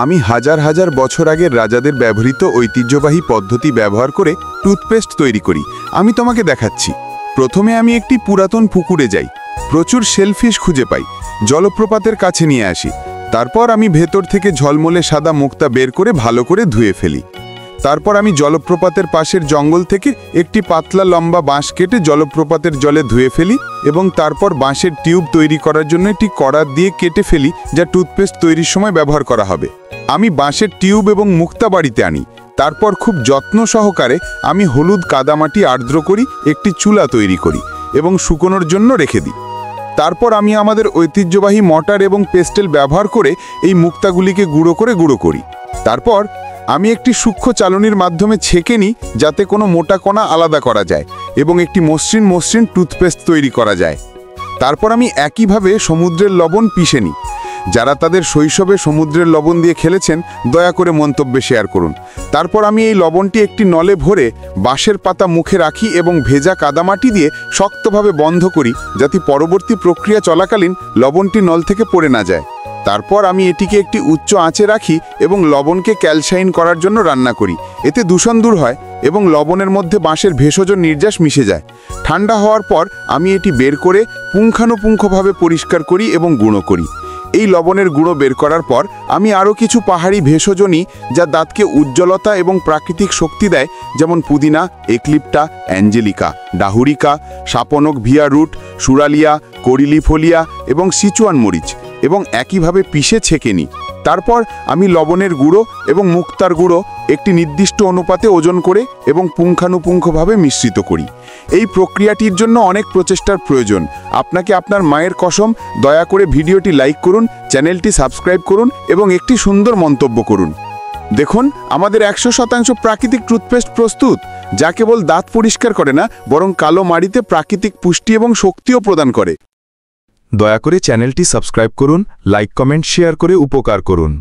আমি হাজার হাজার বছর আগের রাজাদের ব্যবহৃত ঐতিহ্যবাহী পদ্ধতি ব্যবহার করে টুথপেস্ট তৈরি করি। আমি তোমাকে দেখাচ্ছি। প্রথমে আমি একটি পুরাতন পুকুরে যাই, প্রচুর শেলফিশ খুঁজে পাই, জলপ্রপাতের কাছে নিয়ে আসি। তারপর আমি ভেতর থেকে ঝলমলে সাদা মুক্তা বের করে ভালো করে ধুয়ে ফেলি। তারপর আমি জলপ্রপাতের পাশের জঙ্গল থেকে একটি পাতলা লম্বা বাঁশ কেটে জলপ্রপাতের জলে ধুয়ে ফেলি এবং তারপর বাঁশের টিউব তৈরি করার জন্য একটি কড়া দিয়ে কেটে ফেলি, যা টুথপেস্ট তৈরির সময় ব্যবহার করা হবে। আমি বাঁশের টিউব এবং মুক্তা বাড়িতে আনি। তারপর খুব যত্ন সহকারে আমি হলুদ কাদামাটি আর্দ্র করি, একটি চুলা তৈরি করি এবং শুকোনোর জন্য রেখে দিই। তারপর আমি আমাদের ঐতিহ্যবাহী মটার এবং পেস্টেল ব্যবহার করে এই মুক্তাগুলিকে গুঁড়ো করি। তারপর আমি একটি সূক্ষ্ম চালনির মাধ্যমে ছেঁকে নিই, যাতে কোনো মোটা কণা আলাদা করা যায় এবং একটি মসৃণ টুথপেস্ট তৈরি করা যায়। তারপর আমি একইভাবে সমুদ্রের লবণ পিষে নিই। যারা তাদের শৈশবে সমুদ্রের লবণ দিয়ে খেলেছেন, দয়া করে মন্তব্যে শেয়ার করুন। তারপর আমি এই লবণটি একটি নলে ভরে বাঁশের পাতা মুখে রাখি এবং ভেজা কাদামাটি দিয়ে শক্তভাবে বন্ধ করি, যাতে পরবর্তী প্রক্রিয়া চলাকালীন লবণটি নল থেকে পড়ে না যায়। তারপর আমি এটিকে একটি উচ্চ আঁচে রাখি এবং লবণকে ক্যালসাইন করার জন্য রান্না করি। এতে দূষণ দূর হয় এবং লবণের মধ্যে বাঁশের ভেষজ নির্যাস মিশে যায়। ঠান্ডা হওয়ার পর আমি এটি বের করে পুঙ্খানুপুঙ্খভাবে পরিষ্কার করি এবং গুঁড়ো করি। এই লবণের গুঁড়ো বের করার পর আমি আরও কিছু পাহাড়ি ভেষজ নিই, যা দাঁতকে উজ্জ্বলতা এবং প্রাকৃতিক শক্তি দেয়, যেমন পুদিনা, এক্লিপ্টা, অ্যাঞ্জেলিকা, ডাহুরিকা, সাপনক ভিয়া রুট, সুরালিয়া, করিলিফোলিয়া এবং সিচুয়ান মরিচ, এবং একইভাবে পিষে ছেঁকে নিই। তারপর আমি লবণের গুঁড়ো এবং মুক্তার গুঁড়ো একটি নির্দিষ্ট অনুপাতে ওজন করে এবং পুঙ্খানুপুঙ্খভাবে মিশ্রিত করি। এই প্রক্রিয়াটির জন্য অনেক প্রচেষ্টার প্রয়োজন। আপনাকে আপনার মায়ের কসম, দয়া করে ভিডিওটি লাইক করুন, চ্যানেলটি সাবস্ক্রাইব করুন এবং একটি সুন্দর মন্তব্য করুন। দেখুন, আমাদের 100% প্রাকৃতিক টুথপেস্ট প্রস্তুত, যা কেবল দাঁত পরিষ্কার করে না, বরং কালো মাড়িতে প্রাকৃতিক পুষ্টি এবং শক্তিও প্রদান করে। দয়া করে চ্যানেলটি সাবস্ক্রাইব করুন, লাইক কমেন্ট শেয়ার করে উপকার করুন।